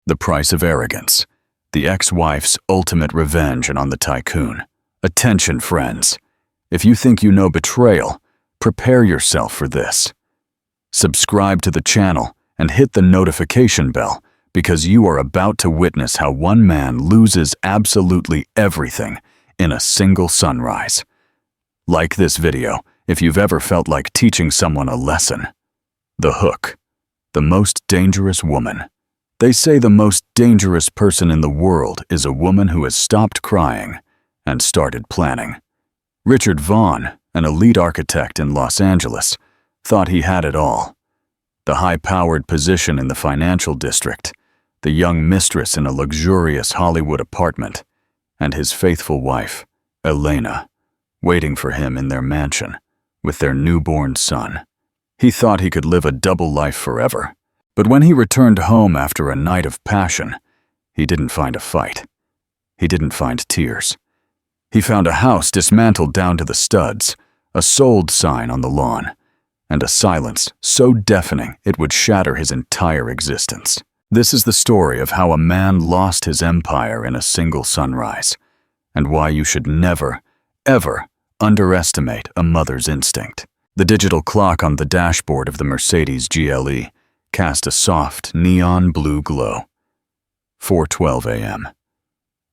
The price of arrogance. The ex-wife's ultimate revenge on the tycoon. Attention, friends. If you think you know betrayal, prepare yourself for this. Subscribe to the channel and hit the notification bell because you are about to witness how one man loses absolutely everything in a single sunrise. Like this video if you've ever felt like teaching someone a lesson. The Hook. The most dangerous woman. They say the most dangerous person in the world is a woman who has stopped crying and started planning. Richard Vaughn, an elite architect in Los Angeles, thought he had it all. The high-powered position in the financial district, the young mistress in a luxurious Hollywood apartment, and his faithful wife, Elena, waiting for him in their mansion with their newborn son. He thought he could live a double life forever, but when he returned home after a night of passion, he didn't find a fight. He didn't find tears. He found a house dismantled down to the studs, a sold sign on the lawn, and a silence so deafening it would shatter his entire existence. This is the story of how a man lost his empire in a single sunrise, and why you should never, ever underestimate a mother's instinct. The digital clock on the dashboard of the Mercedes GLE cast a soft, neon blue glow. 4:12 a.m.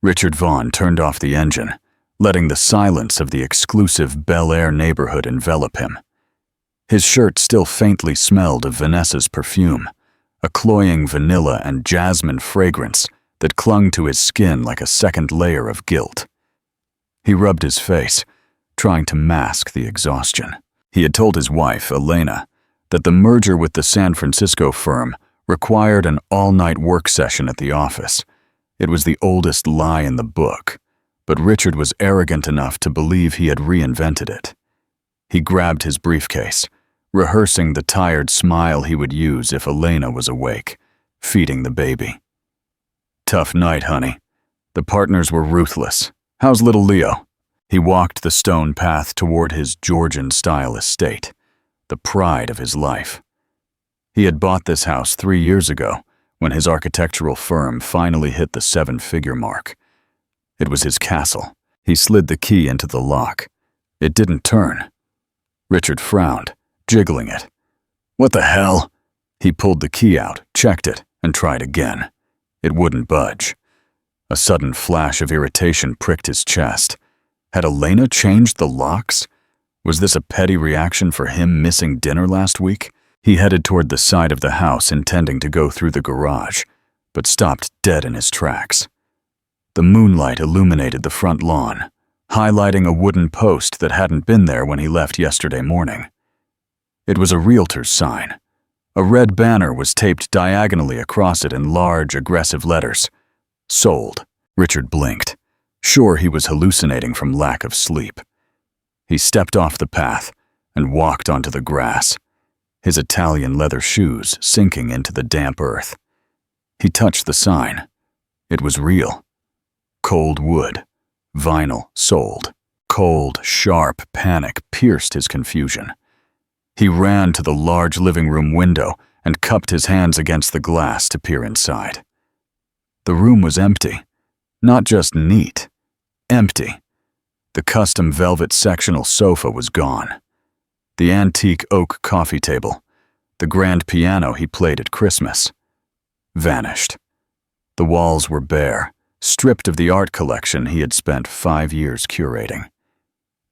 Richard Vaughn turned off the engine, letting the silence of the exclusive Bel Air neighborhood envelop him. His shirt still faintly smelled of Vanessa's perfume, a cloying vanilla and jasmine fragrance that clung to his skin like a second layer of guilt. He rubbed his face, trying to mask the exhaustion. He had told his wife, Elena, that the merger with the San Francisco firm required an all-night work session at the office. It was the oldest lie in the book, but Richard was arrogant enough to believe he had reinvented it. He grabbed his briefcase, rehearsing the tired smile he would use if Elena was awake, feeding the baby. Tough night, honey. The partners were ruthless. How's little Leo? He walked the stone path toward his Georgian-style estate, the pride of his life. He had bought this house 3 years ago when his architectural firm finally hit the 7-figure mark. It was his castle. He slid the key into the lock. It didn't turn. Richard frowned, jiggling it. What the hell? He pulled the key out, checked it, and tried again. It wouldn't budge. A sudden flash of irritation pricked his chest. Had Elena changed the locks? Was this a petty reaction for him missing dinner last week? He headed toward the side of the house, intending to go through the garage, but stopped dead in his tracks. The moonlight illuminated the front lawn, highlighting a wooden post that hadn't been there when he left yesterday morning. It was a realtor's sign. A red banner was taped diagonally across it in large, aggressive letters. Sold. Richard blinked. Sure, he was hallucinating from lack of sleep. He stepped off the path and walked onto the grass, his Italian leather shoes sinking into the damp earth. He touched the sign. It was real. Cold wood. Vinyl sold. Cold, sharp panic pierced his confusion. He ran to the large living room window and cupped his hands against the glass to peer inside. The room was empty. Not just neat. Empty. The custom velvet sectional sofa was gone. The antique oak coffee table, the grand piano he played at Christmas, vanished. The walls were bare, stripped of the art collection he had spent 5 years curating.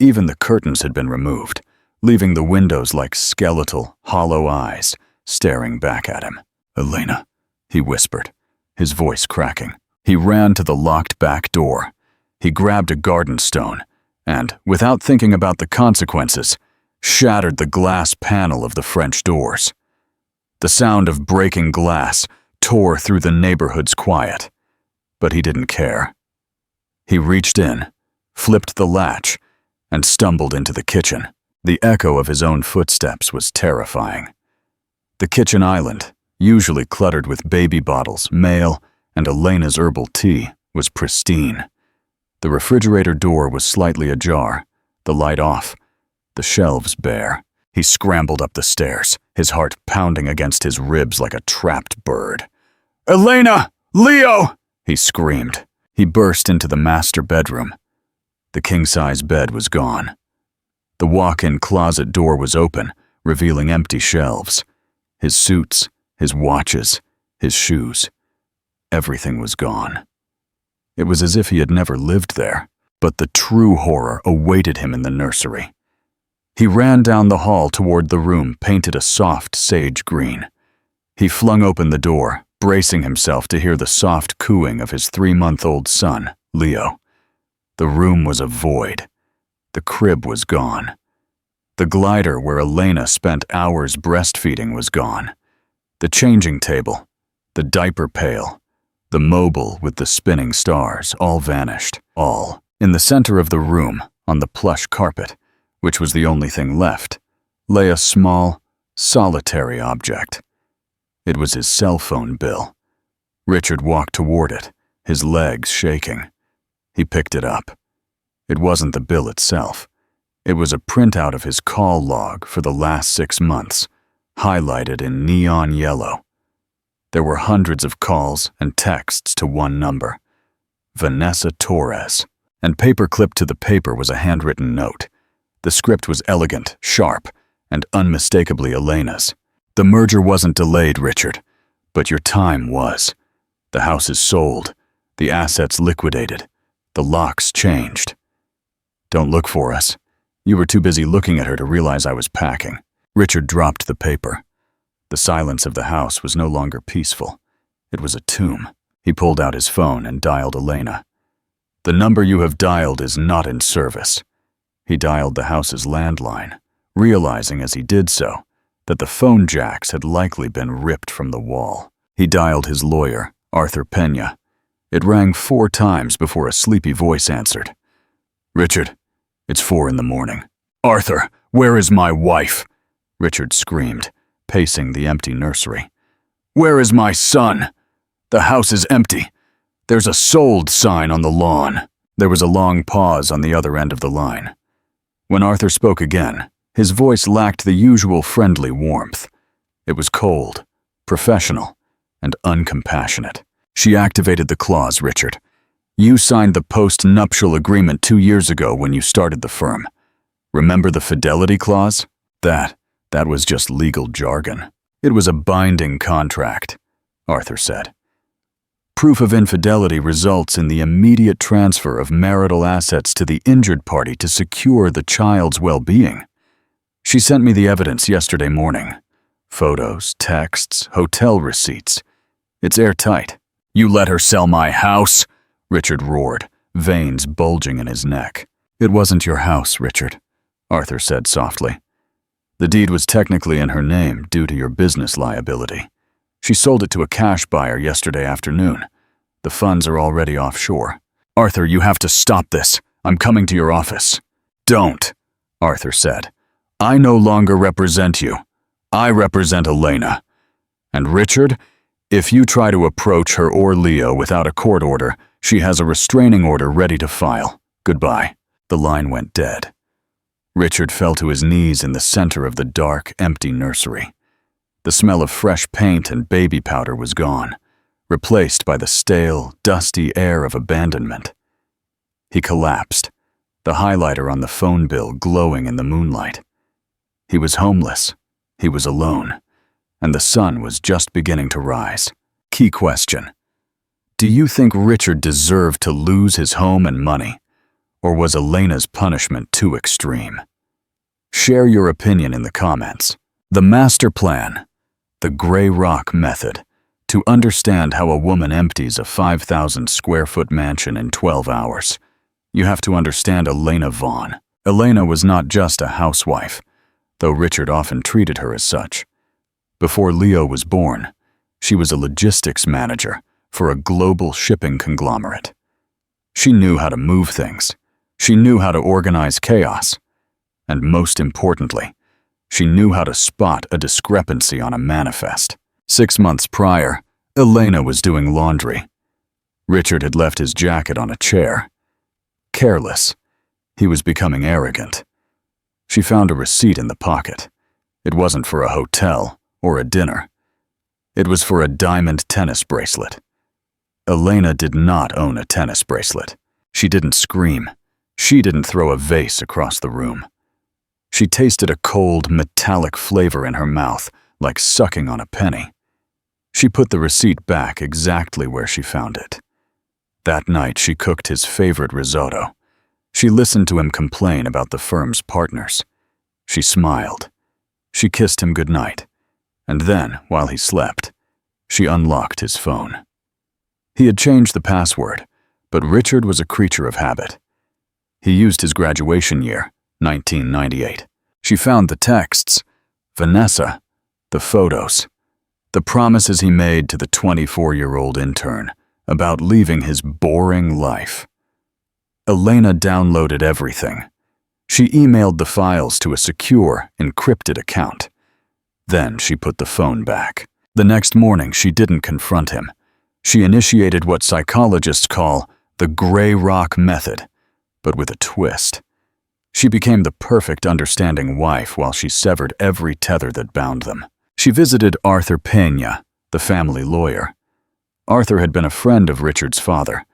Even the curtains had been removed, leaving the windows like skeletal, hollow eyes staring back at him. Elena, he whispered, his voice cracking. He ran to the locked back door. He grabbed a garden stone and, without thinking about the consequences, shattered the glass panel of the French doors. The sound of breaking glass tore through the neighborhood's quiet, but he didn't care. He reached in, flipped the latch, and stumbled into the kitchen. The echo of his own footsteps was terrifying. The kitchen island, usually cluttered with baby bottles, mail, and Elena's herbal tea, was pristine. The refrigerator door was slightly ajar, the light off, the shelves bare. He scrambled up the stairs, his heart pounding against his ribs like a trapped bird. "Elena! Leo! He screamed. He burst into the master bedroom. The king-size bed was gone. The walk-in closet door was open, revealing empty shelves. His suits, his watches, his shoes. Everything was gone. It was as if he had never lived there, but the true horror awaited him in the nursery. He ran down the hall toward the room painted a soft sage green. He flung open the door, bracing himself to hear the soft cooing of his 3-month-old son, Leo. The room was a void. The crib was gone. The glider where Elena spent hours breastfeeding was gone. The changing table, the diaper pail, the mobile with the spinning stars, all vanished, all. In the center of the room, on the plush carpet, which was the only thing left, lay a small, solitary object. It was his cell phone bill. Richard walked toward it, his legs shaking. He picked it up. It wasn't the bill itself. It was a printout of his call log for the last 6 months, highlighted in neon yellow. There were hundreds of calls and texts to one number, Vanessa Torres, and paper-clipped to the paper was a handwritten note. The script was elegant, sharp, and unmistakably Elena's. The merger wasn't delayed, Richard, but your time was. The house is sold, the assets liquidated, the locks changed. Don't look for us. You were too busy looking at her to realize I was packing. Richard dropped the paper. The silence of the house was no longer peaceful. It was a tomb. He pulled out his phone and dialed Elena. The number you have dialed is not in service. He dialed the house's landline, realizing as he did so that the phone jacks had likely been ripped from the wall. He dialed his lawyer, Arthur Pena. It rang 4 times before a sleepy voice answered. Richard, it's 4 in the morning. Arthur, where is my wife? Richard screamed, pacing the empty nursery. Where is my son? The house is empty. There's a sold sign on the lawn. There was a long pause on the other end of the line. When Arthur spoke again, his voice lacked the usual friendly warmth. It was cold, professional, and uncompassionate. She activated the clause, Richard. You signed the post-nuptial agreement 2 years ago when you started the firm. Remember the fidelity clause? That was just legal jargon. It was a binding contract, Arthur said. Proof of infidelity results in the immediate transfer of marital assets to the injured party to secure the child's well-being. She sent me the evidence yesterday morning. Photos, texts, hotel receipts. It's airtight. You let her sell my house? Richard roared, veins bulging in his neck. It wasn't your house, Richard, Arthur said softly. The deed was technically in her name due to your business liability. She sold it to a cash buyer yesterday afternoon. The funds are already offshore. Arthur, you have to stop this. I'm coming to your office. Don't, Arthur said. I no longer represent you. I represent Elena. And Richard, if you try to approach her or Leo without a court order, she has a restraining order ready to file. Goodbye. The line went dead. Richard fell to his knees in the center of the dark, empty nursery. The smell of fresh paint and baby powder was gone, replaced by the stale, dusty air of abandonment. He collapsed, the highlighter on the phone bill glowing in the moonlight. He was homeless, he was alone, and the sun was just beginning to rise. Key question. Do you think Richard deserved to lose his home and money, or was Elena's punishment too extreme? Share your opinion in the comments. The master plan, the Grey Rock method, to understand how a woman empties a 5,000 square foot mansion in 12 hours. You have to understand Elena Vaughn. Elena was not just a housewife, though Richard often treated her as such. Before Leo was born, she was a logistics manager for a global shipping conglomerate. She knew how to move things. She knew how to organize chaos. And most importantly, she knew how to spot a discrepancy on a manifest. 6 months prior, Elena was doing laundry. Richard had left his jacket on a chair. Careless, he was becoming arrogant. She found a receipt in the pocket. It wasn't for a hotel or a dinner. It was for a diamond tennis bracelet. Elena did not own a tennis bracelet. She didn't scream. She didn't throw a vase across the room. She tasted a cold, metallic flavor in her mouth, like sucking on a penny. She put the receipt back exactly where she found it. That night, she cooked his favorite risotto. She listened to him complain about the firm's partners. She smiled. She kissed him goodnight. And then, while he slept, she unlocked his phone. He had changed the password, but Richard was a creature of habit. He used his graduation year, 1998. She found the texts, Vanessa, the photos, the promises he made to the 24-year-old intern about leaving his boring life. Elena downloaded everything. She emailed the files to a secure, encrypted account. Then she put the phone back. The next morning, she didn't confront him. She initiated what psychologists call the gray rock method, but with a twist. She became the perfect understanding wife while she severed every tether that bound them. She visited Arthur Peña, the family lawyer. Arthur had been a friend of Richard's father,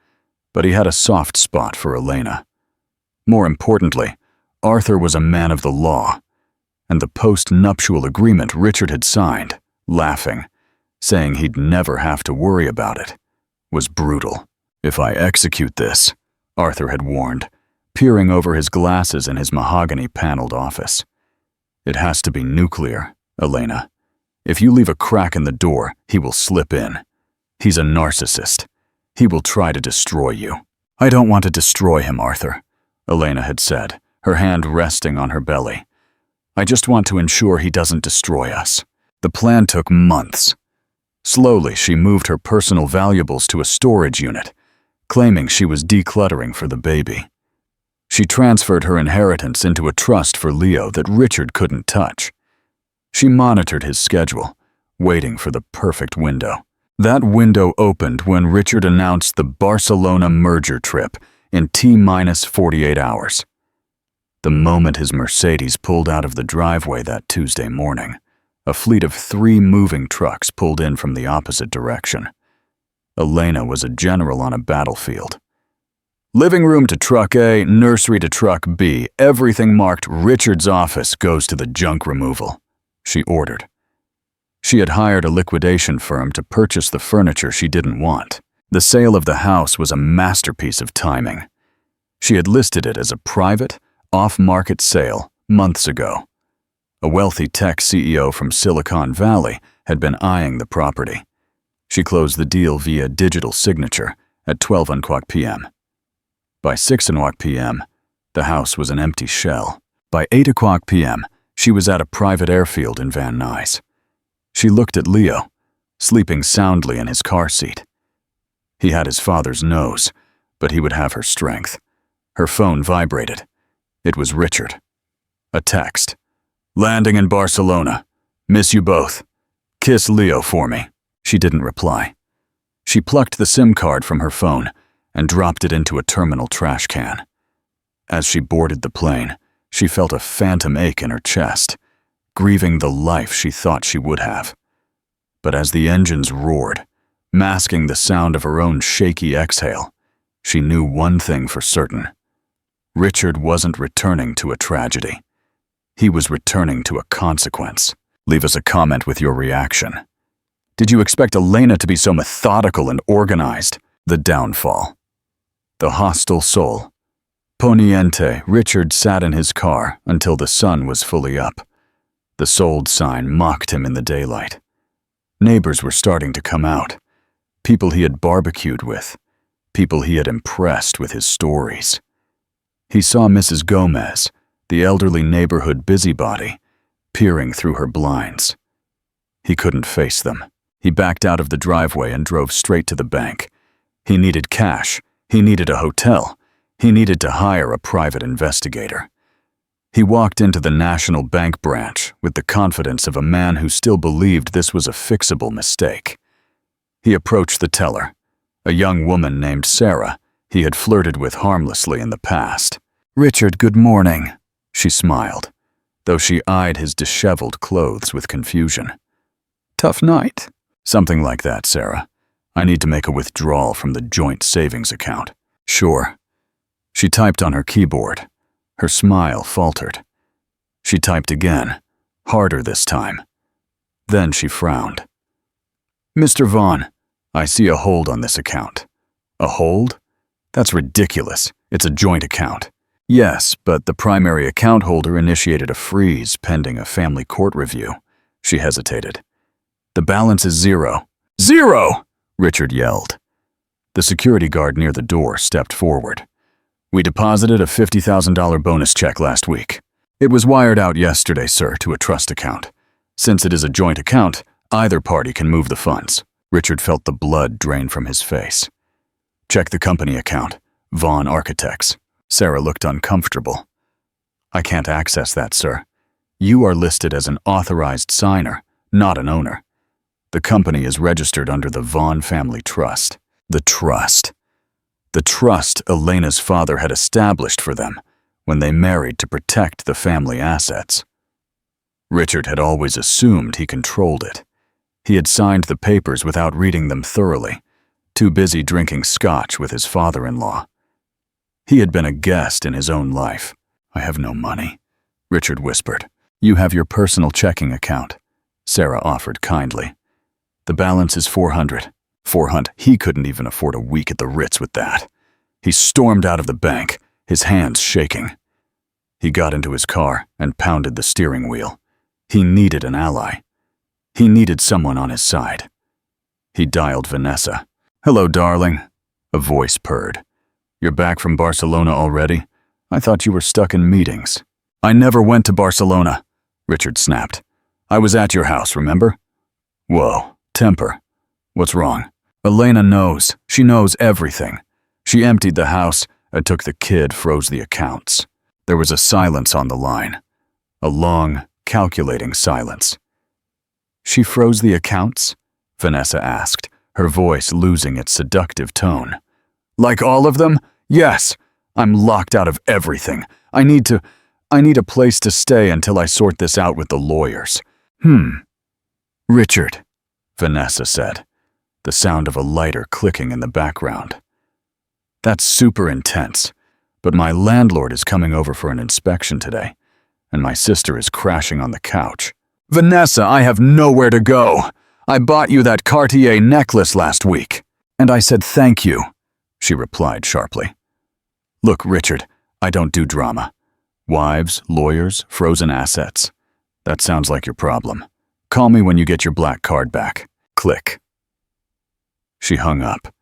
but he had a soft spot for Elena. More importantly, Arthur was a man of the law, and the post-nuptial agreement Richard had signed, laughing, saying he'd never have to worry about it, was brutal. "If I execute this," Arthur had warned, peering over his glasses in his mahogany-paneled office. "It has to be nuclear, Elena. If you leave a crack in the door, he will slip in. He's a narcissist. He will try to destroy you." "I don't want to destroy him, Arthur," Elena had said, her hand resting on her belly. "I just want to ensure he doesn't destroy us." The plan took months. Slowly, she moved her personal valuables to a storage unit, claiming she was decluttering for the baby. She transferred her inheritance into a trust for Leo that Richard couldn't touch. She monitored his schedule, waiting for the perfect window. That window opened when Richard announced the Barcelona merger trip in T-minus 48 hours. The moment his Mercedes pulled out of the driveway that Tuesday morning, a fleet of 3 moving trucks pulled in from the opposite direction. Elena was a general on a battlefield. "Living room to truck A, nursery to truck B, everything marked Richard's office goes to the junk removal," she ordered. She had hired a liquidation firm to purchase the furniture she didn't want. The sale of the house was a masterpiece of timing. She had listed it as a private, off-market sale months ago. A wealthy tech CEO from Silicon Valley had been eyeing the property. She closed the deal via digital signature at 12:00 p.m. By 6:00 p.m., the house was an empty shell. By 8:00 p.m., she was at a private airfield in Van Nuys. She looked at Leo, sleeping soundly in his car seat. He had his father's nose, but he would have her strength. Her phone vibrated. It was Richard. A text. "Landing in Barcelona. Miss you both. Kiss Leo for me." She didn't reply. She plucked the SIM card from her phone and dropped it into a terminal trash can. As she boarded the plane, she felt a phantom ache in her chest, grieving the life she thought she would have. But as the engines roared, masking the sound of her own shaky exhale, she knew one thing for certain. Richard wasn't returning to a tragedy. He was returning to a consequence. Leave us a comment with your reaction. Did you expect Elena to be so methodical and organized? The downfall. The hostile soul. Poniente, Richard sat in his car until the sun was fully up. The sold sign mocked him in the daylight. Neighbors were starting to come out. People he had barbecued with. People he had impressed with his stories. He saw Mrs. Gomez, the elderly neighborhood busybody, peering through her blinds. He couldn't face them. He backed out of the driveway and drove straight to the bank. He needed cash. He needed a hotel. He needed to hire a private investigator. He walked into the National Bank branch with the confidence of a man who still believed this was a fixable mistake. He approached the teller, a young woman named Sarah he had flirted with harmlessly in the past. "Richard, good morning," she smiled, though she eyed his disheveled clothes with confusion. "Tough night?" "Something like that, Sarah. I need to make a withdrawal from the joint savings account. Sure. She typed on her keyboard. Her smile faltered. She typed again, harder this time. Then she frowned. Mr. Vaughn, I see a hold on this account. A hold? That's ridiculous. It's a joint account. Yes, but the primary account holder initiated a freeze pending a family court review. She hesitated. The balance is zero. Zero! Richard yelled. The security guard near the door stepped forward. We deposited a $50,000 bonus check last week. It was wired out yesterday, sir, to a trust account. Since it is a joint account, either party can move the funds. Richard felt the blood drain from his face. Check the company account, Vaughn Architects. Sarah looked uncomfortable. I can't access that, sir. You are listed as an authorized signer, not an owner. The company is registered under the Vaughn Family Trust. The trust. The trust Elena's father had established for them when they married to protect the family assets. Richard had always assumed he controlled it. He had signed the papers without reading them thoroughly, too busy drinking scotch with his father-in-law. He had been a guest in his own life. I have no money, Richard whispered. You have your personal checking account, Sarah offered kindly. The balance is $400. He couldn't even afford a week at the Ritz with that. He stormed out of the bank, his hands shaking. He got into his car and pounded the steering wheel. He needed an ally. He needed someone on his side. He dialed Vanessa. Hello, darling, a voice purred. You're back from Barcelona already? I thought you were stuck in meetings. I never went to Barcelona, Richard snapped. I was at your house, remember? Whoa, temper. What's wrong? Elena knows. She knows everything. She emptied the house and took the kid, froze the accounts. There was a silence on the line. A long, calculating silence. She froze the accounts? Vanessa asked, her voice losing its seductive tone. Like all of them? Yes. I'm locked out of everything. I need a place to stay until I sort this out with the lawyers. Richard, Vanessa said, the sound of a lighter clicking in the background. That's super intense, but my landlord is coming over for an inspection today, and my sister is crashing on the couch. Vanessa, I have nowhere to go. I bought you that Cartier necklace last week. And I said thank you, she replied sharply. Look, Richard, I don't do drama. Wives, lawyers, frozen assets. That sounds like your problem. Call me when you get your black card back. Click. She hung up.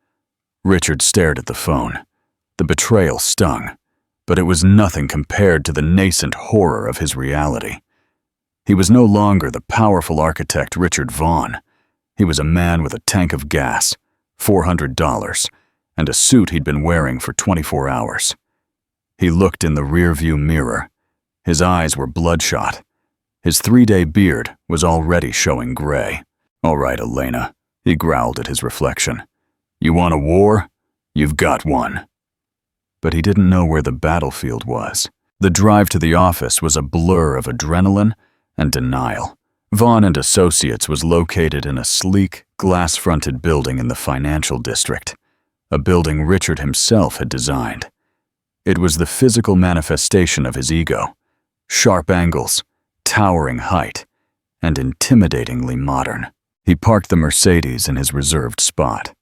Richard stared at the phone. The betrayal stung, but it was nothing compared to the nascent horror of his reality. He was no longer the powerful architect Richard Vaughn. He was a man with a tank of gas, $400, and a suit he'd been wearing for 24 hours. He looked in the rearview mirror. His eyes were bloodshot. His 3-day beard was already showing gray. All right, Elena, he growled at his reflection. You want a war? You've got one. But he didn't know where the battlefield was. The drive to the office was a blur of adrenaline and denial. Vaughn and Associates was located in a sleek, glass-fronted building in the financial district, a building Richard himself had designed. It was the physical manifestation of his ego, sharp angles, towering height, and intimidatingly modern. He parked the Mercedes in his reserved spot.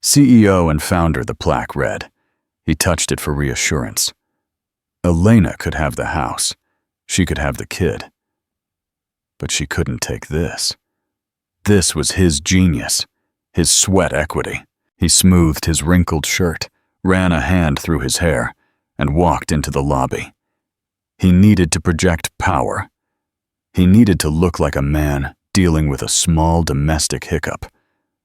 CEO and founder, the plaque read. He touched it for reassurance. Elena could have the house. She could have the kid. But she couldn't take this. This was his genius, his sweat equity. He smoothed his wrinkled shirt, ran a hand through his hair, and walked into the lobby. He needed to project power. He needed to look like a man dealing with a small domestic hiccup,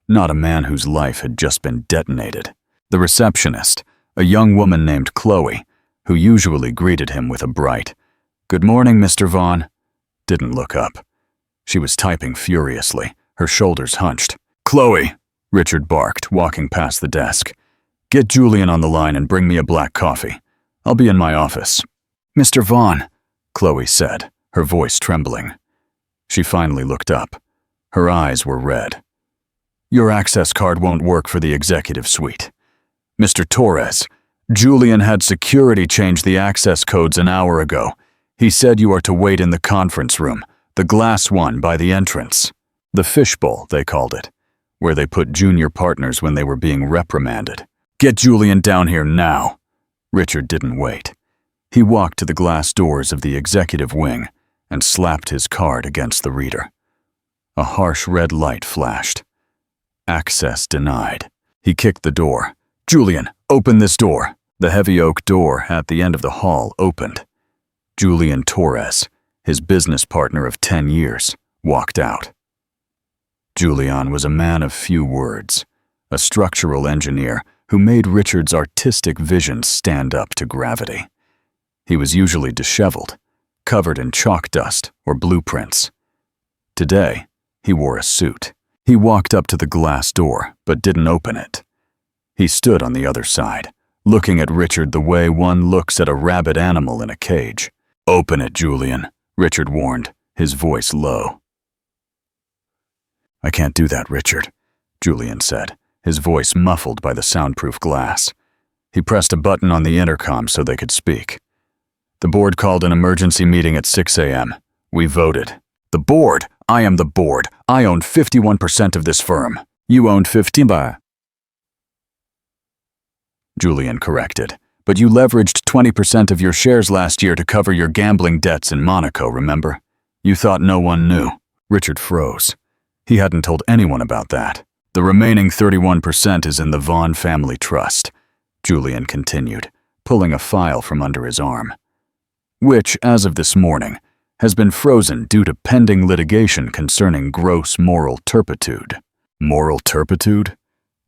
not a man whose life had just been detonated. The receptionist, a young woman named Chloe, who usually greeted him with a bright, "Good morning, Mr. Vaughn," didn't look up. She was typing furiously, her shoulders hunched. "Chloe," Richard barked, walking past the desk. "Get Julian on the line and bring me a black coffee. I'll be in my office." "Mr. Vaughn," Chloe said, her voice trembling. She finally looked up. Her eyes were red. Your access card won't work for the executive suite. Mr. Torres, Julian had security change the access codes an hour ago. He said you are to wait in the conference room, the glass one by the entrance. The fishbowl, they called it, where they put junior partners when they were being reprimanded. Get Julian down here now. Richard didn't wait. He walked to the glass doors of the executive wing and slapped his card against the reader. A harsh red light flashed. Access denied. He kicked the door. Julian, open this door. The heavy oak door at the end of the hall opened. Julian Torres, his business partner of 10 years, walked out. Julian was a man of few words, a structural engineer who made Richard's artistic vision stand up to gravity. He was usually disheveled, covered in chalk dust or blueprints. Today, he wore a suit. He walked up to the glass door, but didn't open it. He stood on the other side, looking at Richard the way one looks at a rabid animal in a cage. Open it, Julian, Richard warned, his voice low. I can't do that, Richard, Julian said, his voice muffled by the soundproof glass. He pressed a button on the intercom so they could speak. The board called an emergency meeting at 6 a.m. We voted. The board? I am the board. I own 51% of this firm. You owned 15%. Julian corrected. But you leveraged 20% of your shares last year to cover your gambling debts in Monaco, remember? You thought no one knew. Richard froze. He hadn't told anyone about that. The remaining 31% is in the Vaughn Family Trust, Julian continued, pulling a file from under his arm, which, as of this morning, has been frozen due to pending litigation concerning gross moral turpitude. Moral turpitude?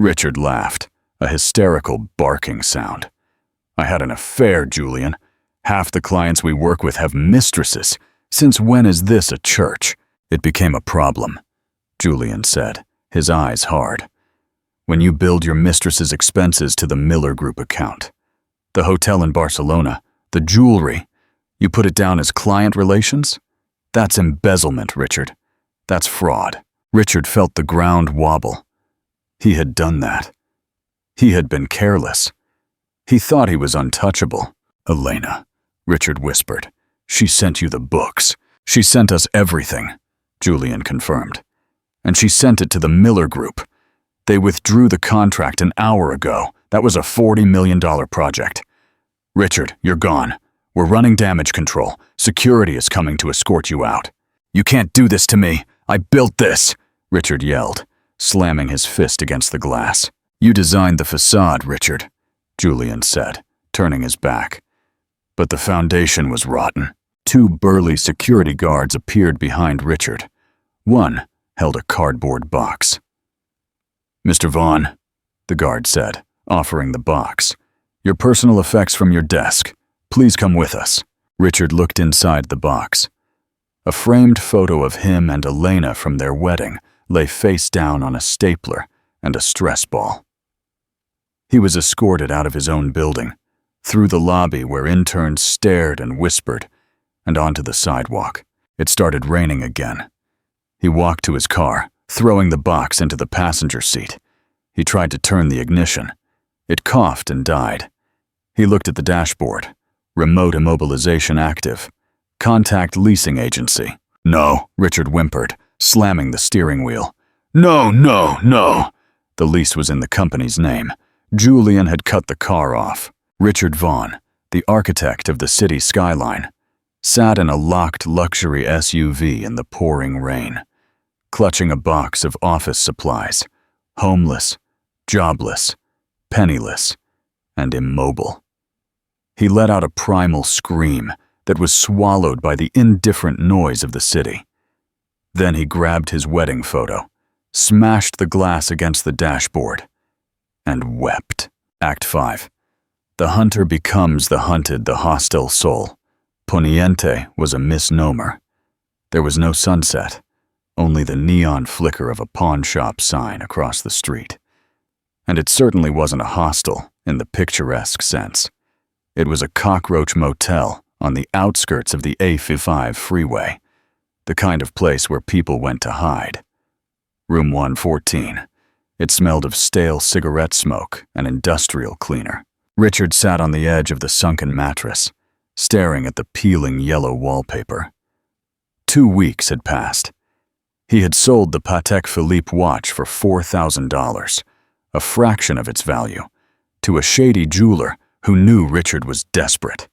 Richard laughed, a hysterical barking sound. I had an affair, Julian. Half the clients we work with have mistresses. Since when is this a church? It became a problem, Julian said, his eyes hard. When you billed your mistress's expenses to the Miller Group account, the hotel in Barcelona, the jewelry, you put it down as client relations? That's embezzlement, Richard. That's fraud. Richard felt the ground wobble. He had done that. He had been careless. He thought he was untouchable. Elena, Richard whispered. She sent you the books. She sent us everything, Julian confirmed. And she sent it to the Miller Group. They withdrew the contract an hour ago. That was a $40 million project. Richard, you're gone. We're running damage control. Security is coming to escort you out. You can't do this to me. I built this, Richard yelled, slamming his fist against the glass. You designed the facade, Richard, Julian said, turning his back. But the foundation was rotten. Two burly security guards appeared behind Richard. One held a cardboard box. Mr. Vaughn, the guard said, offering the box. Your personal effects from your desk. Please come with us. Richard looked inside the box. A framed photo of him and Elena from their wedding lay face down on a stapler and a stress ball. He was escorted out of his own building, through the lobby where interns stared and whispered, and onto the sidewalk. It started raining again. He walked to his car, throwing the box into the passenger seat. He tried to turn the ignition. It coughed and died. He looked at the dashboard. Remote immobilization active. Contact leasing agency. No, Richard whimpered, slamming the steering wheel. No, no, no. The lease was in the company's name. Julian had cut the car off. Richard Vaughn, the architect of the city skyline, sat in a locked luxury SUV in the pouring rain, clutching a box of office supplies, homeless, jobless, penniless, and immobile. He let out a primal scream that was swallowed by the indifferent noise of the city. Then he grabbed his wedding photo, smashed the glass against the dashboard, and wept. Act 5. The hunter becomes the hunted, the hostile soul. Poniente was a misnomer. There was no sunset, only the neon flicker of a pawn shop sign across the street. And it certainly wasn't a hostel in the picturesque sense. It was a cockroach motel on the outskirts of the A55 freeway, the kind of place where people went to hide. Room 114. It smelled of stale cigarette smoke and industrial cleaner. Richard sat on the edge of the sunken mattress, staring at the peeling yellow wallpaper. 2 weeks had passed. He had sold the Patek Philippe watch for $4,000, a fraction of its value, to a shady jeweler who knew Richard was desperate.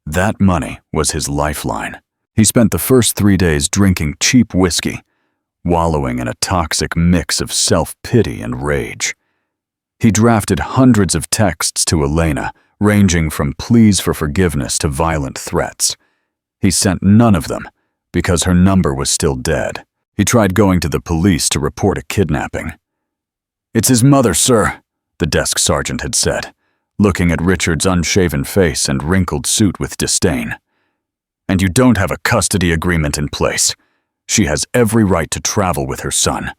That money was his lifeline. He spent the first 3 days drinking cheap whiskey, wallowing in a toxic mix of self-pity and rage. He drafted hundreds of texts to Elena, ranging from pleas for forgiveness to violent threats. He sent none of them because her number was still dead. He tried going to the police to report a kidnapping. "It's his mother, sir," the desk sergeant had said, looking at Richard's unshaven face and wrinkled suit with disdain. "And you don't have a custody agreement in place. She has every right to travel with her son,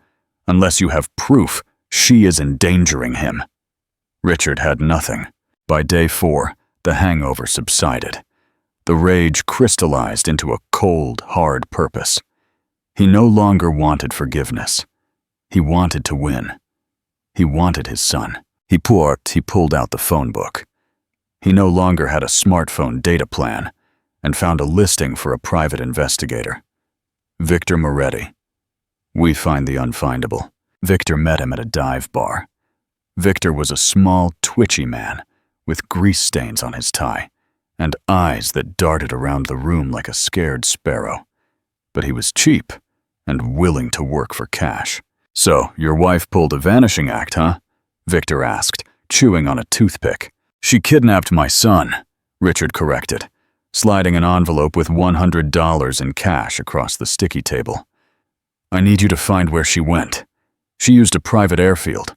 unless you have proof she is endangering him." Richard had nothing. By day 4, the hangover subsided. The rage crystallized into a cold, hard purpose. He no longer wanted forgiveness. He wanted to win. He wanted his son. He pulled out the phone book. He no longer had a smartphone data plan and found a listing for a private investigator. Victor Moretti. We find the unfindable. Victor met him at a dive bar. Victor was a small, twitchy man with grease stains on his tie and eyes that darted around the room like a scared sparrow. But he was cheap and willing to work for cash. "So, your wife pulled a vanishing act, huh?" Victor asked, chewing on a toothpick. "She kidnapped my son," Richard corrected, sliding an envelope with $100 in cash across the sticky table. "I need you to find where she went. She used a private airfield.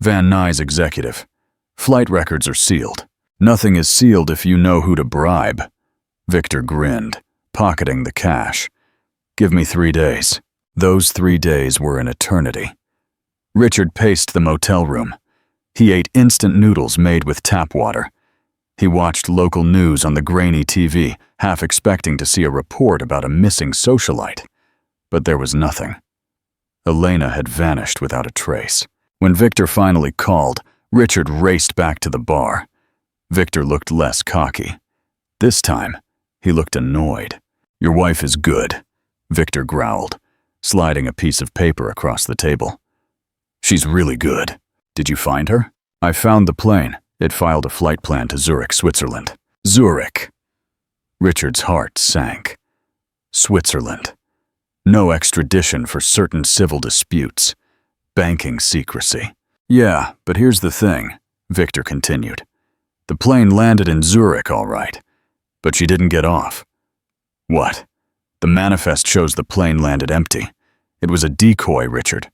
Van Nuys executive. Flight records are sealed." "Nothing is sealed if you know who to bribe." Victor grinned, pocketing the cash. "Give me 3 days." Those 3 days were an eternity. Richard paced the motel room. He ate instant noodles made with tap water. He watched local news on the grainy TV, half expecting to see a report about a missing socialite. But there was nothing. Elena had vanished without a trace. When Victor finally called, Richard raced back to the bar. Victor looked less cocky. This time, he looked annoyed. "Your wife is good," Victor growled, sliding a piece of paper across the table. "She's really good. Did you find her?" "I found the plane. It filed a flight plan to Zurich, Switzerland." Zurich. Richard's heart sank. Switzerland. No extradition for certain civil disputes. Banking secrecy. "Yeah, but here's the thing," Victor continued. "The plane landed in Zurich, all right, but she didn't get off." "What?" "The manifest shows the plane landed empty. It was a decoy, Richard.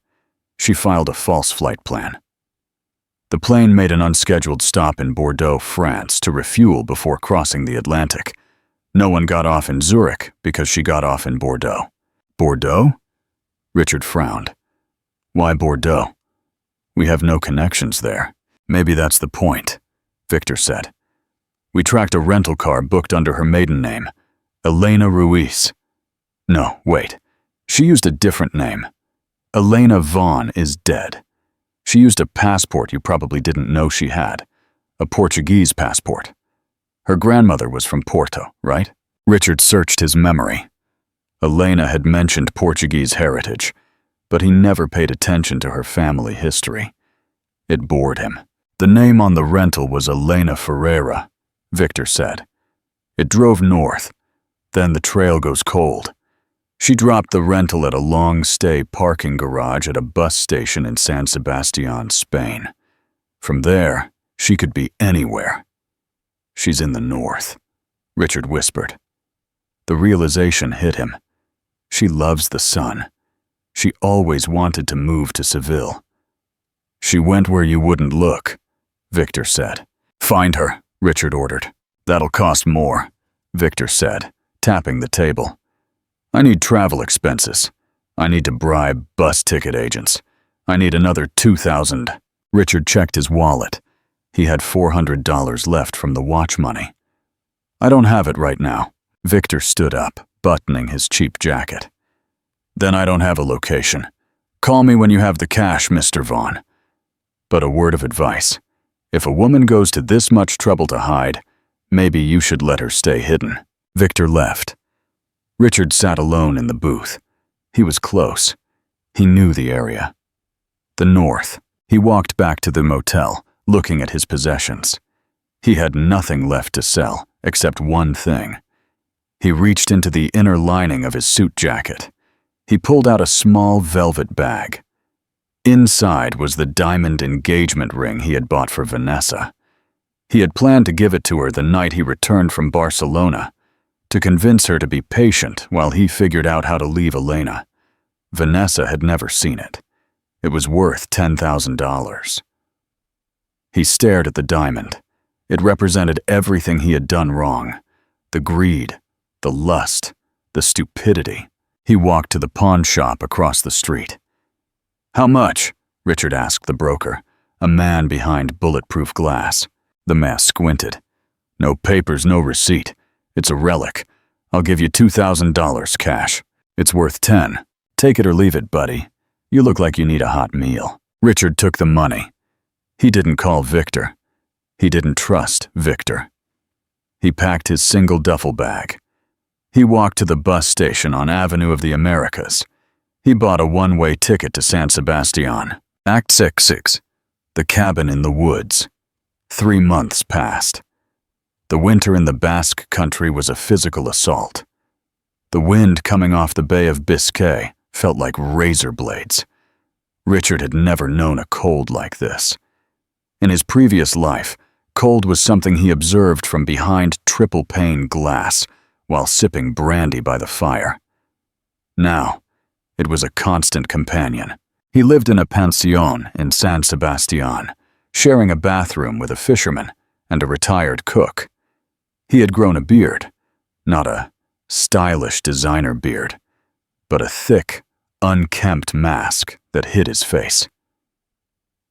She filed a false flight plan." The plane made an unscheduled stop in Bordeaux, France, to refuel before crossing the Atlantic. No one got off in Zurich because she got off in Bordeaux. "Bordeaux?" Richard frowned. "Why Bordeaux? We have no connections there." "Maybe that's the point," Victor said. "We tracked a rental car booked under her maiden name, Elena Ruiz. No, wait. She used a different name. Elena Vaughn is dead. She used a passport you probably didn't know she had, a Portuguese passport. Her grandmother was from Porto, right?" Richard searched his memory. Elena had mentioned Portuguese heritage, but he never paid attention to her family history. It bored him. "The name on the rental was Elena Ferreira," Victor said. "It drove north. Then the trail goes cold. She dropped the rental at a long-stay parking garage at a bus station in San Sebastian, Spain. From there, she could be anywhere." "She's in the north," Richard whispered. The realization hit him. She loves the sun. She always wanted to move to Seville. "She went where you wouldn't look," Victor said. "Find her," Richard ordered. "That'll cost more," Victor said, tapping the table. "I need travel expenses. I need to bribe bus ticket agents. I need another 2,000. Richard checked his wallet. He had $400 left from the watch money. "I don't have it right now." Victor stood up, buttoning his cheap jacket. "Then I don't have a location. Call me when you have the cash, Mr. Vaughn. But a word of advice. If a woman goes to this much trouble to hide, maybe you should let her stay hidden." Victor left. Richard sat alone in the booth. He was close. He knew the area. The North. He walked back to the motel, looking at his possessions. He had nothing left to sell, except one thing. He reached into the inner lining of his suit jacket. He pulled out a small velvet bag. Inside was the diamond engagement ring he had bought for Vanessa. He had planned to give it to her the night he returned from Barcelona, to convince her to be patient while he figured out how to leave Elena. Vanessa had never seen it. It was worth $10,000. He stared at the diamond. It represented everything he had done wrong. The greed, the lust, the stupidity. He walked to the pawn shop across the street. "How much?" Richard asked the broker, a man behind bulletproof glass. The man squinted. "No papers, no receipt. It's a relic. I'll give you $2,000 cash. It's worth 10. Take it or leave it, buddy. You look like you need a hot meal." Richard took the money. He didn't call Victor. He didn't trust Victor. He packed his single duffel bag. He walked to the bus station on Avenue of the Americas. He bought a one-way ticket to San Sebastian. Act 6. The cabin in the woods. 3 months passed. The winter in the Basque Country was a physical assault. The wind coming off the Bay of Biscay felt like razor blades. Richard had never known a cold like this. In his previous life, cold was something he observed from behind triple-pane glass while sipping brandy by the fire. Now, it was a constant companion. He lived in a pension in San Sebastian, sharing a bathroom with a fisherman and a retired cook. He had grown a beard, not a stylish designer beard, but a thick, unkempt mask that hid his face.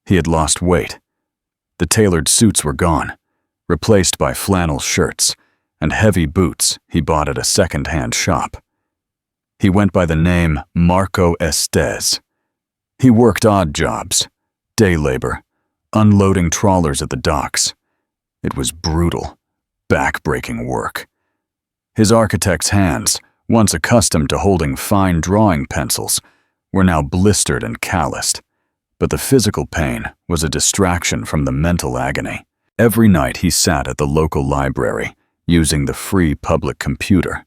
He had lost weight. The tailored suits were gone, replaced by flannel shirts and heavy boots he bought at a second-hand shop. He went by the name Marco Estes. He worked odd jobs, day labor, unloading trawlers at the docks. It was brutal, back-breaking work. His architect's hands, once accustomed to holding fine drawing pencils, were now blistered and calloused, but the physical pain was a distraction from the mental agony. Every night he sat at the local library, using the free public computer.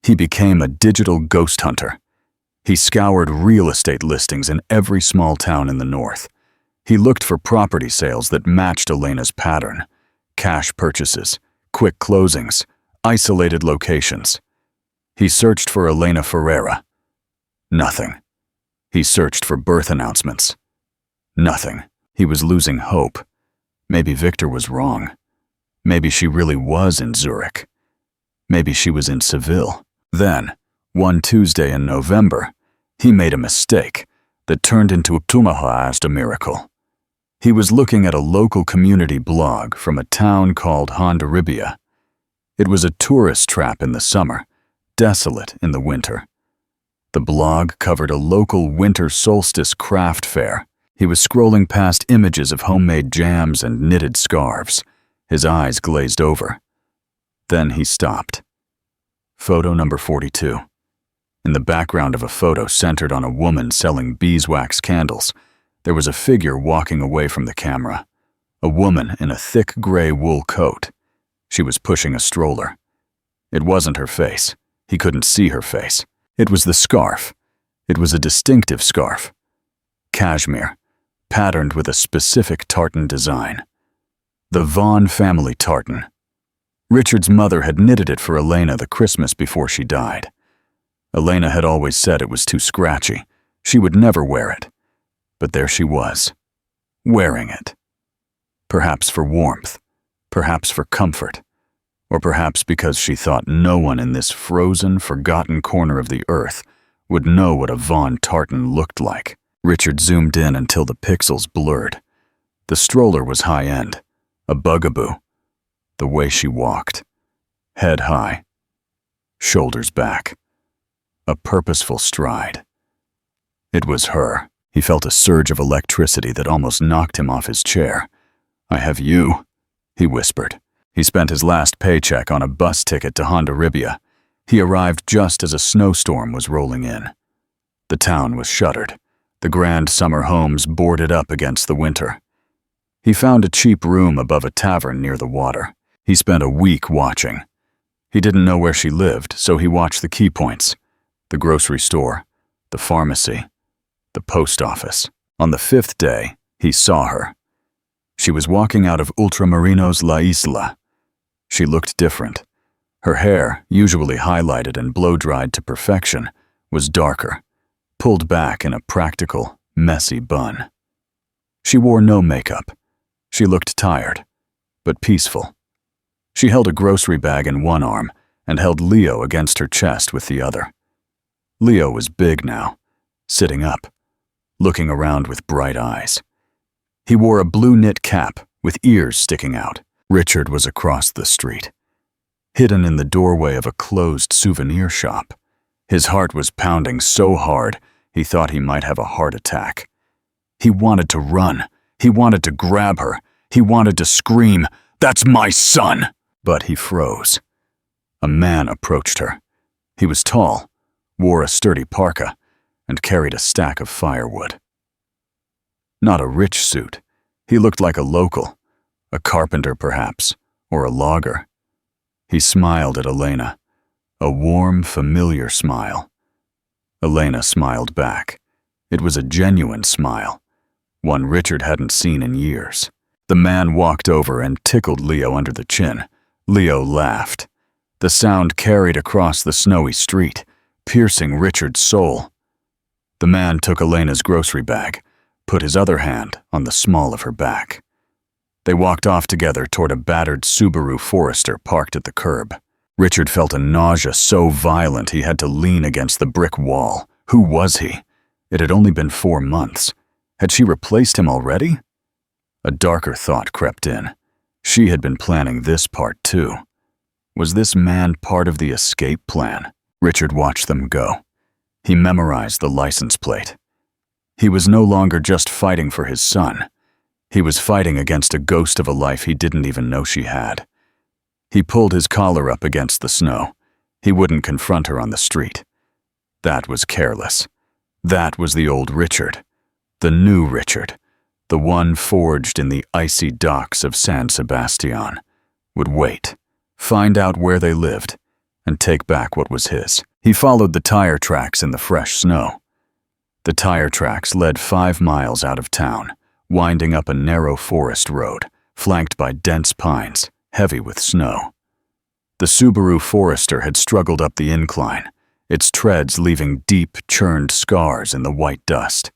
He became a digital ghost hunter. He scoured real estate listings in every small town in the north. He looked for property sales that matched Elena's pattern: cash purchases, quick closings, isolated locations. He searched for Elena Ferreira. Nothing. He searched for birth announcements. Nothing. He was losing hope. Maybe Victor was wrong. Maybe she really was in Zurich. Maybe she was in Seville. Then, one Tuesday in November, he made a mistake that turned into a miracle. He was looking at a local community blog from a town called Hondarribia. It was a tourist trap in the summer, desolate in the winter. The blog covered a local winter solstice craft fair. He was scrolling past images of homemade jams and knitted scarves. His eyes glazed over. Then he stopped. Photo number 42. In the background of a photo centered on a woman selling beeswax candles, there was a figure walking away from the camera. A woman in a thick gray wool coat. She was pushing a stroller. It wasn't her face. He couldn't see her face. It was the scarf. It was a distinctive scarf. Cashmere, patterned with a specific tartan design. The Vaughn family tartan. Richard's mother had knitted it for Elena the Christmas before she died. Elena had always said it was too scratchy. She would never wear it. But there she was, wearing it. Perhaps for warmth, perhaps for comfort, or perhaps because she thought no one in this frozen, forgotten corner of the earth would know what a Vaughn tartan looked like. Richard zoomed in until the pixels blurred. The stroller was high-end, a bugaboo. The way she walked, head high, shoulders back, a purposeful stride. It was her. He felt a surge of electricity that almost knocked him off his chair. "I have you," he whispered. He spent his last paycheck on a bus ticket to Hondarribia. He arrived just as a snowstorm was rolling in. The town was shuttered, the grand summer homes boarded up against the winter. He found a cheap room above a tavern near the water. He spent a week watching. He didn't know where she lived, so he watched the key points: the grocery store, the pharmacy, the post office. On the 5th day, he saw her. She was walking out of Ultramarino's La Isla. She looked different. Her hair, usually highlighted and blow-dried to perfection, was darker, pulled back in a practical, messy bun. She wore no makeup. She looked tired, but peaceful. She held a grocery bag in one arm and held Leo against her chest with the other. Leo was big now, sitting up, looking around with bright eyes. He wore a blue knit cap with ears sticking out. Richard was across the street, hidden in the doorway of a closed souvenir shop. His heart was pounding so hard he thought he might have a heart attack. He wanted to run. He wanted to grab her. He wanted to scream, "That's my son!" But he froze. A man approached her. He was tall, wore a sturdy parka, and carried a stack of firewood. Not a rich suit. He looked like a local, a carpenter perhaps, or a logger. He smiled at Elena, a warm, familiar smile. Elena smiled back. It was a genuine smile, one Richard hadn't seen in years. The man walked over and tickled Leo under the chin. Leo laughed. The sound carried across the snowy street, piercing Richard's soul. The man took Elena's grocery bag, put his other hand on the small of her back. They walked off together toward a battered Subaru Forester parked at the curb. Richard felt a nausea so violent he had to lean against the brick wall. Who was he? It had only been 4 months. Had she replaced him already? A darker thought crept in. She had been planning this part too. Was this man part of the escape plan? Richard watched them go. He memorized the license plate. He was no longer just fighting for his son. He was fighting against a ghost of a life he didn't even know she had. He pulled his collar up against the snow. He wouldn't confront her on the street. That was careless. That was the old Richard. The new Richard. The one forged in the icy docks of San Sebastian. Would wait, find out where they lived, and take back what was his. He followed the tire tracks in the fresh snow. The tire tracks led 5 miles out of town, winding up a narrow forest road, flanked by dense pines, heavy with snow. The Subaru Forester had struggled up the incline, its treads leaving deep, churned scars in the white dust.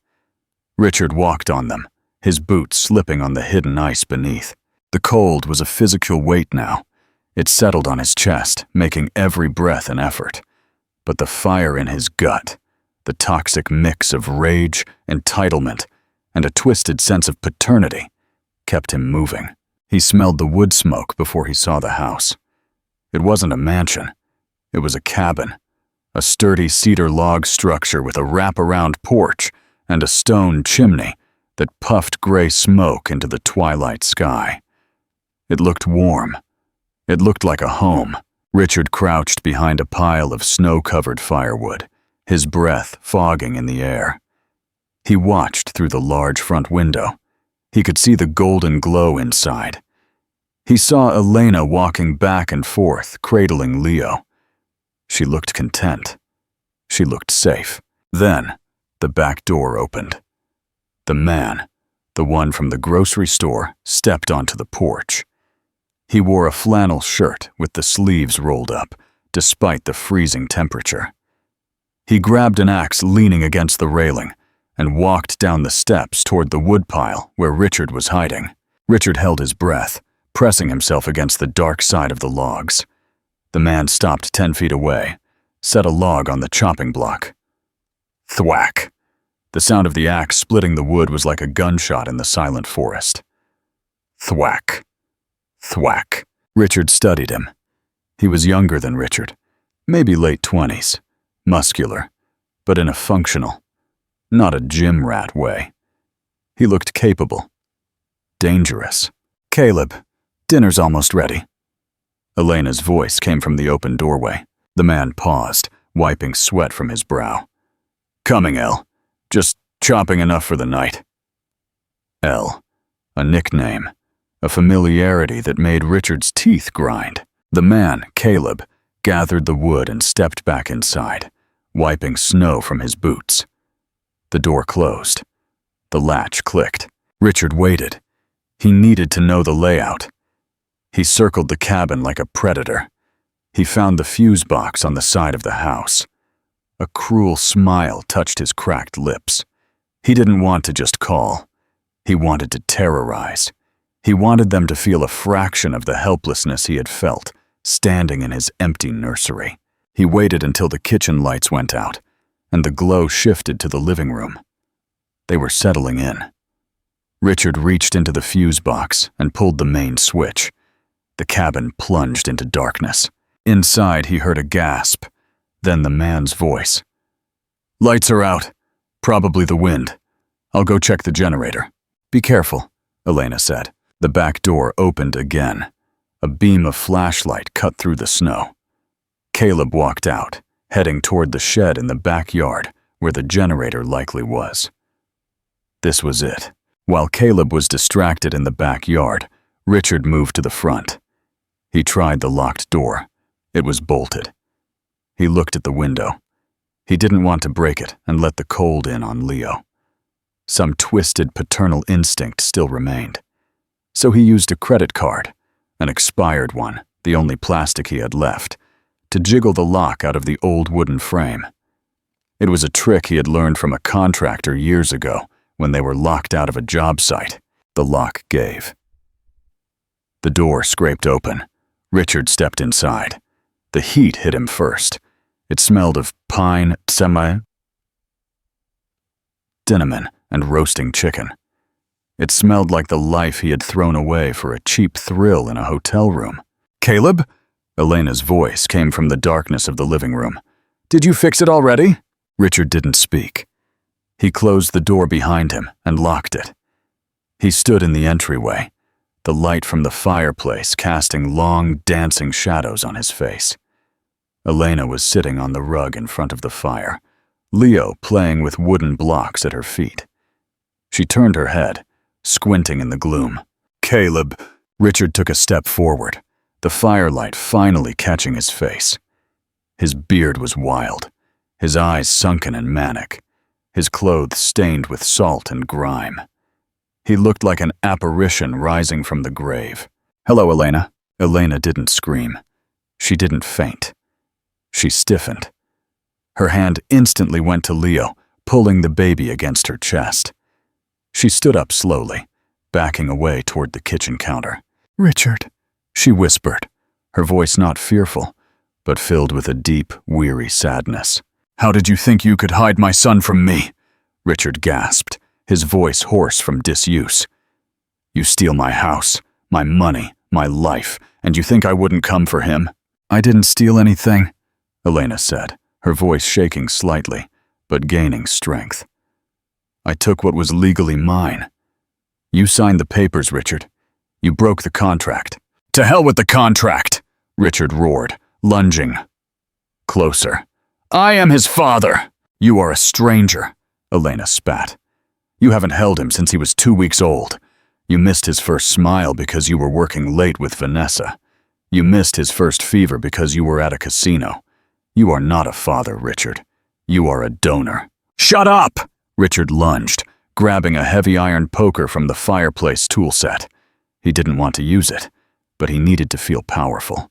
Richard walked on them, his boots slipping on the hidden ice beneath. The cold was a physical weight now. It settled on his chest, making every breath an effort. But the fire in his gut, the toxic mix of rage, entitlement, and a twisted sense of paternity, kept him moving. He smelled the wood smoke before he saw the house. It wasn't a mansion. It was a cabin, a sturdy cedar log structure with a wraparound porch and a stone chimney that puffed gray smoke into the twilight sky. It looked warm. It looked like a home. Richard crouched behind a pile of snow-covered firewood, his breath fogging in the air. He watched through the large front window. He could see the golden glow inside. He saw Elena walking back and forth, cradling Leo. She looked content. She looked safe. Then, the back door opened. The man, the one from the grocery store, stepped onto the porch. He wore a flannel shirt with the sleeves rolled up, despite the freezing temperature. He grabbed an axe leaning against the railing and walked down the steps toward the woodpile where Richard was hiding. Richard held his breath, pressing himself against the dark side of the logs. The man stopped 10 feet away, set a log on the chopping block. Thwack! The sound of the axe splitting the wood was like a gunshot in the silent forest. Thwack! Thwack! Richard studied him. He was younger than Richard, maybe late 20s, muscular, but in a functional, not a gym rat way. He looked capable. Dangerous. "Caleb, dinner's almost ready." Elena's voice came from the open doorway. The man paused, wiping sweat from his brow. "Coming, El. Just chopping enough for the night." El, a nickname, a familiarity that made Richard's teeth grind. The man, Caleb, gathered the wood and stepped back inside, wiping snow from his boots. The door closed. The latch clicked. Richard waited. He needed to know the layout. He circled the cabin like a predator. He found the fuse box on the side of the house. A cruel smile touched his cracked lips. He didn't want to just call. He wanted to terrorize. He wanted them to feel a fraction of the helplessness he had felt, standing in his empty nursery. He waited until the kitchen lights went out, and the glow shifted to the living room. They were settling in. Richard reached into the fuse box and pulled the main switch. The cabin plunged into darkness. Inside, he heard a gasp, then the man's voice. "Lights are out. Probably the wind. I'll go check the generator." "Be careful," Elena said. The back door opened again. A beam of flashlight cut through the snow. Caleb walked out, heading toward the shed in the backyard where the generator likely was. This was it. While Caleb was distracted in the backyard, Richard moved to the front. He tried the locked door. It was bolted. He looked at the window. He didn't want to break it and let the cold in on Leo. Some twisted paternal instinct still remained. So he used a credit card, an expired one, the only plastic he had left, to jiggle the lock out of the old wooden frame. It was a trick he had learned from a contractor years ago when they were locked out of a job site. The lock gave. The door scraped open. Richard stepped inside. The heat hit him first. It smelled of pine, cinnamon, and roasting chicken. It smelled like the life he had thrown away for a cheap thrill in a hotel room. "Caleb?" Elena's voice came from the darkness of the living room. "Did you fix it already?" Richard didn't speak. He closed the door behind him and locked it. He stood in the entryway, the light from the fireplace casting long, dancing shadows on his face. Elena was sitting on the rug in front of the fire, Leo playing with wooden blocks at her feet. She turned her head, squinting in the gloom. "Caleb." Richard took a step forward, the firelight finally catching his face. His beard was wild, his eyes sunken and manic, his clothes stained with salt and grime. He looked like an apparition rising from the grave. "Hello, Elena." Elena didn't scream. She didn't faint. She stiffened. Her hand instantly went to Leo, pulling the baby against her chest. She stood up slowly, backing away toward the kitchen counter. "Richard," she whispered, her voice not fearful, but filled with a deep, weary sadness. "How did you think you could hide my son from me?" Richard gasped, his voice hoarse from disuse. "You steal my house, my money, my life, and you think I wouldn't come for him?" "I didn't steal anything," Elena said, her voice shaking slightly, but gaining strength. "I took what was legally mine. You signed the papers, Richard. You broke the contract." "To hell with the contract!" Richard roared, lunging closer. "I am his father!" "You are a stranger," Elena spat. "You haven't held him since he was 2 weeks old. You missed his first smile because you were working late with Vanessa. You missed his first fever because you were at a casino. You are not a father, Richard. You are a donor." "Shut up!" Richard lunged, grabbing a heavy iron poker from the fireplace tool set. He didn't want to use it, but he needed to feel powerful.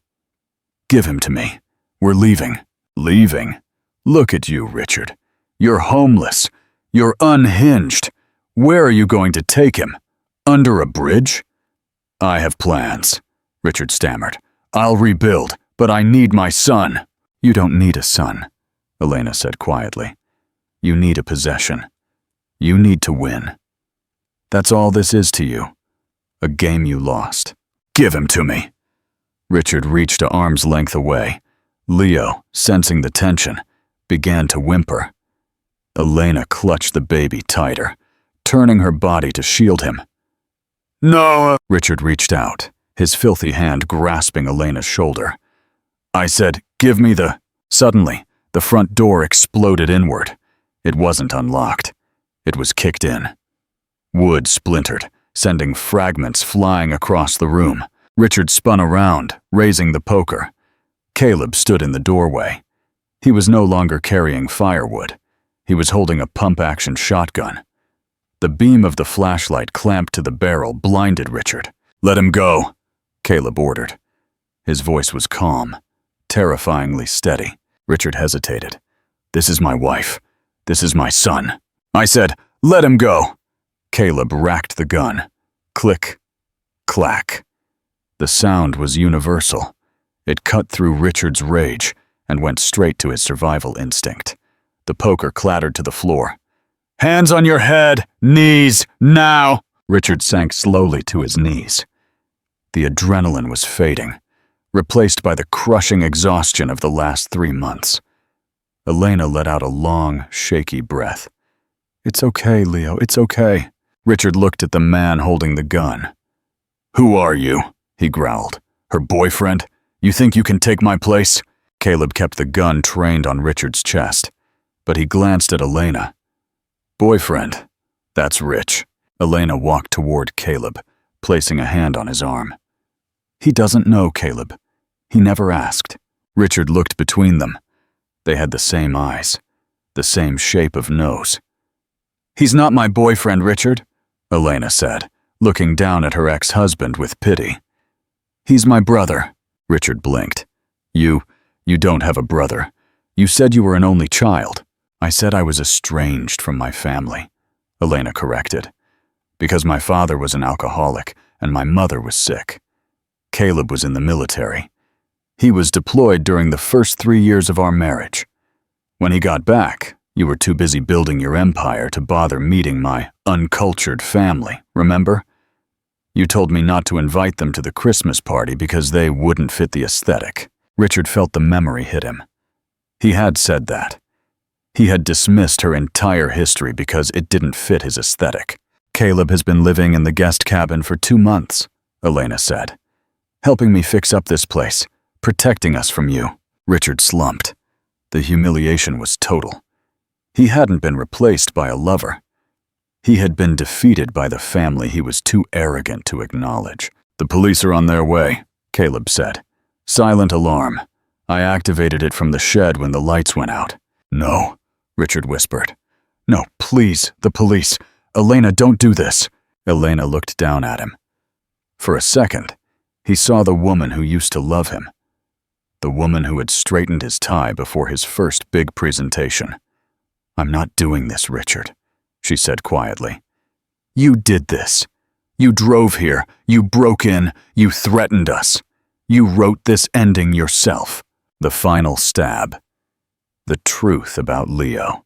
"Give him to me. We're leaving." "Leaving? Look at you, Richard. You're homeless. You're unhinged. Where are you going to take him? Under a bridge?" "I have plans," Richard stammered. "I'll rebuild, but I need my son." "You don't need a son," Elena said quietly. "You need a possession. You need to win. That's all this is to you. A game you lost. Give him to me." Richard reached to arm's length away. Leo, sensing the tension, began to whimper. Elena clutched the baby tighter, turning her body to shield him. No! Richard reached out, his filthy hand grasping Elena's shoulder. I said, give me the... Suddenly, the front door exploded inward. It wasn't unlocked. It was kicked in. Wood splintered, sending fragments flying across the room. Richard spun around, raising the poker. Caleb stood in the doorway. He was no longer carrying firewood. He was holding a pump-action shotgun. The beam of the flashlight clamped to the barrel blinded Richard. Let him go, Caleb ordered. His voice was calm, terrifyingly steady. Richard hesitated. This is my wife. This is my son. I said, let him go. Caleb racked the gun. Click, clack. The sound was universal. It cut through Richard's rage and went straight to his survival instinct. The poker clattered to the floor. Hands on your head, knees, now! Richard sank slowly to his knees. The adrenaline was fading, replaced by the crushing exhaustion of the last 3 months. Elena let out a long, shaky breath. It's okay, Leo, it's okay. Richard looked at the man holding the gun. Who are you? He growled. Her boyfriend? You think you can take my place? Caleb kept the gun trained on Richard's chest, but he glanced at Elena. Boyfriend. That's Rich. Elena walked toward Caleb, placing a hand on his arm. He doesn't know, Caleb. He never asked. Richard looked between them. They had the same eyes, the same shape of nose. He's not my boyfriend, Richard, Elena said, looking down at her ex-husband with pity. He's my brother, Richard blinked. You don't have a brother. You said you were an only child. I said I was estranged from my family, Elena corrected, because my father was an alcoholic and my mother was sick. Caleb was in the military. He was deployed during the first 3 years of our marriage. When he got back, you were too busy building your empire to bother meeting my uncultured family, remember? You told me not to invite them to the Christmas party because they wouldn't fit the aesthetic. Richard felt the memory hit him. He had said that. He had dismissed her entire history because it didn't fit his aesthetic. Caleb has been living in the guest cabin for 2 months, Elena said, helping me fix up this place, protecting us from you. Richard slumped. The humiliation was total. He hadn't been replaced by a lover. He had been defeated by the family he was too arrogant to acknowledge. The police are on their way, Caleb said. Silent alarm. I activated it from the shed when the lights went out. No, Richard whispered. No, please, the police. Elena, don't do this. Elena looked down at him. For a second, he saw the woman who used to love him. The woman who had straightened his tie before his first big presentation. I'm not doing this, Richard, she said quietly. You did this. You drove here. You broke in. You threatened us. You wrote this ending yourself. The final stab. The truth about Leo.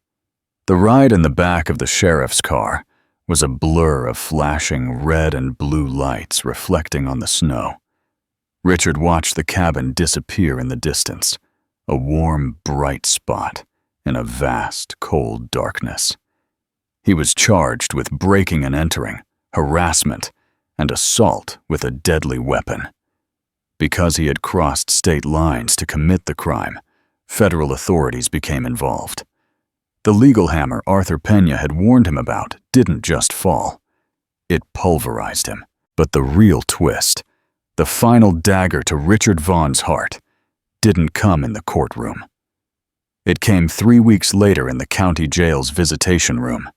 The ride in the back of the sheriff's car was a blur of flashing red and blue lights reflecting on the snow. Richard watched the cabin disappear in the distance, a warm, bright spot in a vast, cold darkness. He was charged with breaking and entering, harassment, and assault with a deadly weapon. Because he had crossed state lines to commit the crime, federal authorities became involved. The legal hammer Arthur Pena had warned him about didn't just fall. It pulverized him. But the real twist, the final dagger to Richard Vaughn's heart, didn't come in the courtroom. It came 3 weeks later in the county jail's visitation room.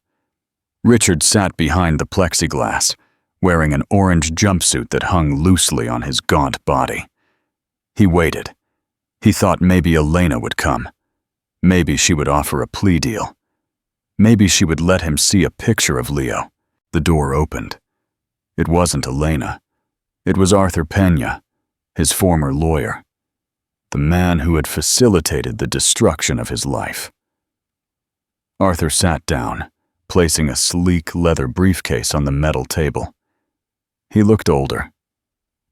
Richard sat behind the plexiglass, wearing an orange jumpsuit that hung loosely on his gaunt body. He waited. He thought maybe Elena would come. Maybe she would offer a plea deal. Maybe she would let him see a picture of Leo. The door opened. It wasn't Elena. It was Arthur Pena, his former lawyer, the man who had facilitated the destruction of his life. Arthur sat down, placing a sleek leather briefcase on the metal table. He looked older,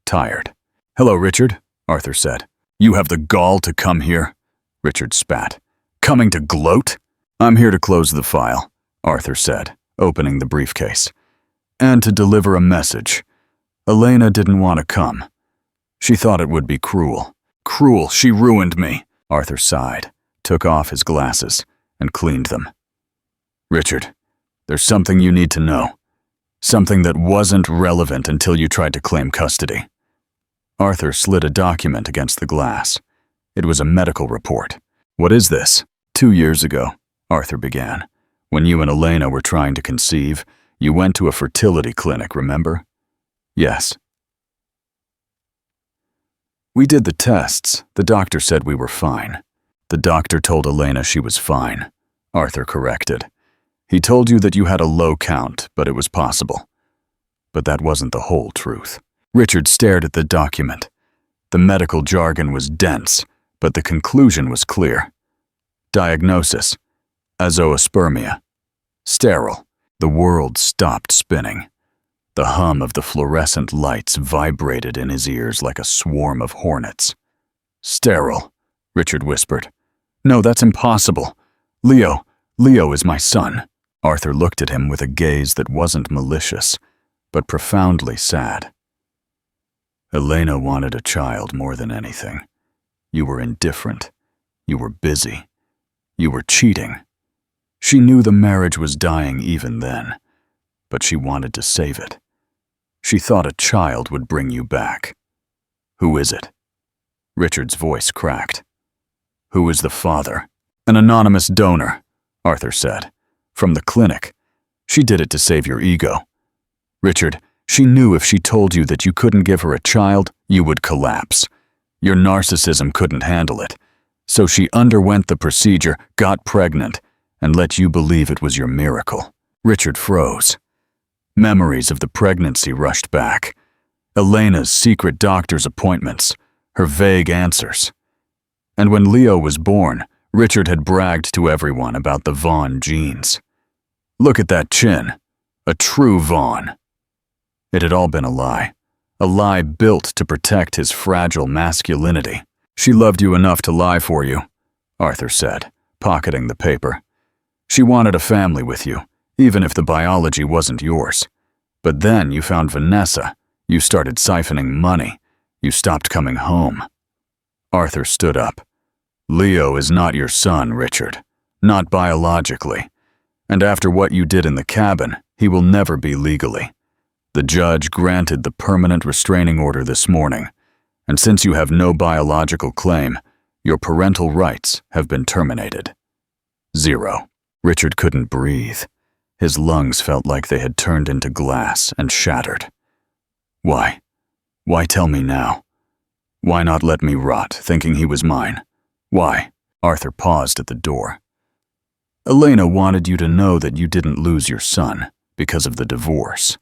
tired. Hello, Richard, Arthur said. You have the gall to come here? Richard spat. Coming to gloat? "I'm here to close the file," Arthur said, opening the briefcase. "And to deliver a message. Elena didn't want to come. She thought it would be cruel. Cruel, she ruined me." Arthur sighed, took off his glasses, and cleaned them. "Richard, there's something you need to know. Something that wasn't relevant until you tried to claim custody." Arthur slid a document against the glass. It was a medical report. "What is this?" "2 years ago," Arthur began, "when you and Elena were trying to conceive, you went to a fertility clinic, remember?" "Yes." "We did the tests. The doctor said we were fine." "The doctor told Elena she was fine," Arthur corrected. "He told you that you had a low count, but it was possible." But that wasn't the whole truth. Richard stared at the document. The medical jargon was dense, but the conclusion was clear. Diagnosis: azoospermia. Sterile. The world stopped spinning. The hum of the fluorescent lights vibrated in his ears like a swarm of hornets. "Sterile," Richard whispered. "No, that's impossible. Leo is my son." Arthur looked at him with a gaze that wasn't malicious, but profoundly sad. "Elena wanted a child more than anything. You were indifferent. You were busy. You were cheating. She knew the marriage was dying even then, but she wanted to save it. She thought a child would bring you back. Who is it?" Richard's voice cracked. "Who is the father?" "An anonymous donor," Arthur said. "From the clinic. She did it to save your ego. Richard, she knew if she told you that you couldn't give her a child, you would collapse. Your narcissism couldn't handle it. So she underwent the procedure, got pregnant, and let you believe it was your miracle." Richard froze. Memories of the pregnancy rushed back. Elena's secret doctor's appointments, her vague answers. And when Leo was born, Richard had bragged to everyone about the Vaughn genes. "Look at that chin. A true Vaughn." It had all been a lie built to protect his fragile masculinity. "She loved you enough to lie for you," Arthur said, pocketing the paper. "She wanted a family with you, even if the biology wasn't yours. But then you found Vanessa. You started siphoning money. You stopped coming home." Arthur stood up. "Leo is not your son, Richard. Not biologically. And after what you did in the cabin, he will never be legally. The judge granted the permanent restraining order this morning, and since you have no biological claim, your parental rights have been terminated. 0. Richard couldn't breathe. His lungs felt like they had turned into glass and shattered. "Why? Why tell me now? Why not let me rot, thinking he was mine? Why?" Arthur paused at the door. "Elena wanted you to know that you didn't lose your son because of the divorce.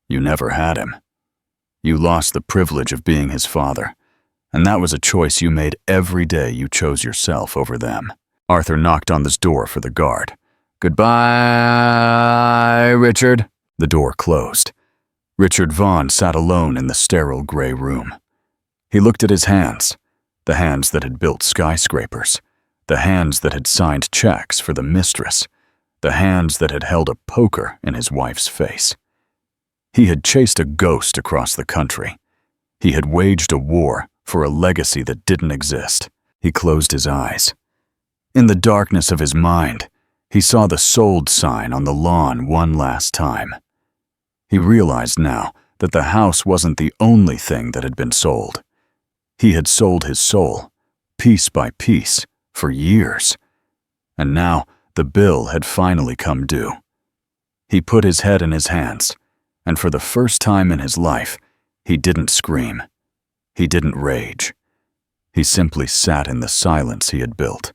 You never had him. You lost the privilege of being his father, and that was a choice you made every day you chose yourself over them." Arthur knocked on this door for the guard. "Goodbye, Richard." The door closed. Richard Vaughn sat alone in the sterile gray room. He looked at his hands, the hands that had built skyscrapers, the hands that had signed checks for the mistress, the hands that had held a poker in his wife's face. He had chased a ghost across the country. He had waged a war for a legacy that didn't exist. He closed his eyes. In the darkness of his mind, he saw the sold sign on the lawn one last time. He realized now that the house wasn't the only thing that had been sold. He had sold his soul, piece by piece, for years. And now the bill had finally come due. He put his head in his hands, and for the first time in his life, he didn't scream. He didn't rage. He simply sat in the silence he had built,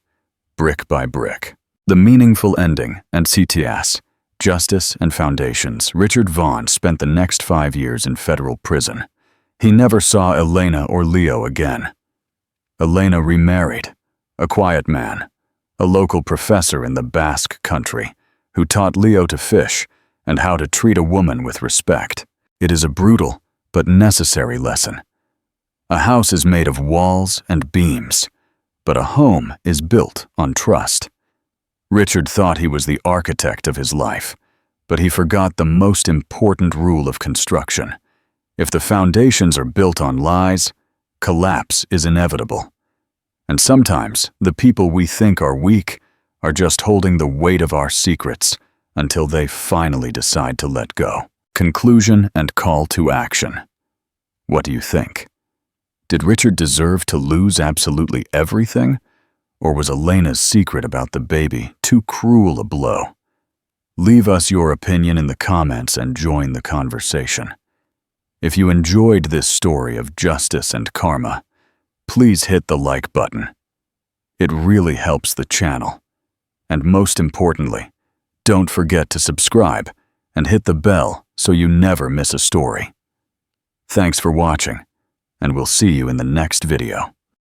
brick by brick. The meaningful ending and CTS, Justice and Foundations. Richard Vaughn spent the next 5 years in federal prison. He never saw Elena or Leo again. Elena remarried, a quiet man, a local professor in the Basque country, who taught Leo to fish and how to treat a woman with respect. It is a brutal but necessary lesson. A house is made of walls and beams, but a home is built on trust. Richard thought he was the architect of his life, but he forgot the most important rule of construction. If the foundations are built on lies, collapse is inevitable. And sometimes the people we think are weak are just holding the weight of our secrets until they finally decide to let go. Conclusion and call to action. What do you think? Did Richard deserve to lose absolutely everything? Or was Elena's secret about the baby too cruel a blow? Leave us your opinion in the comments and join the conversation. If you enjoyed this story of justice and karma, please hit the like button. It really helps the channel. And most importantly, don't forget to subscribe and hit the bell so you never miss a story. Thanks for watching, and we'll see you in the next video.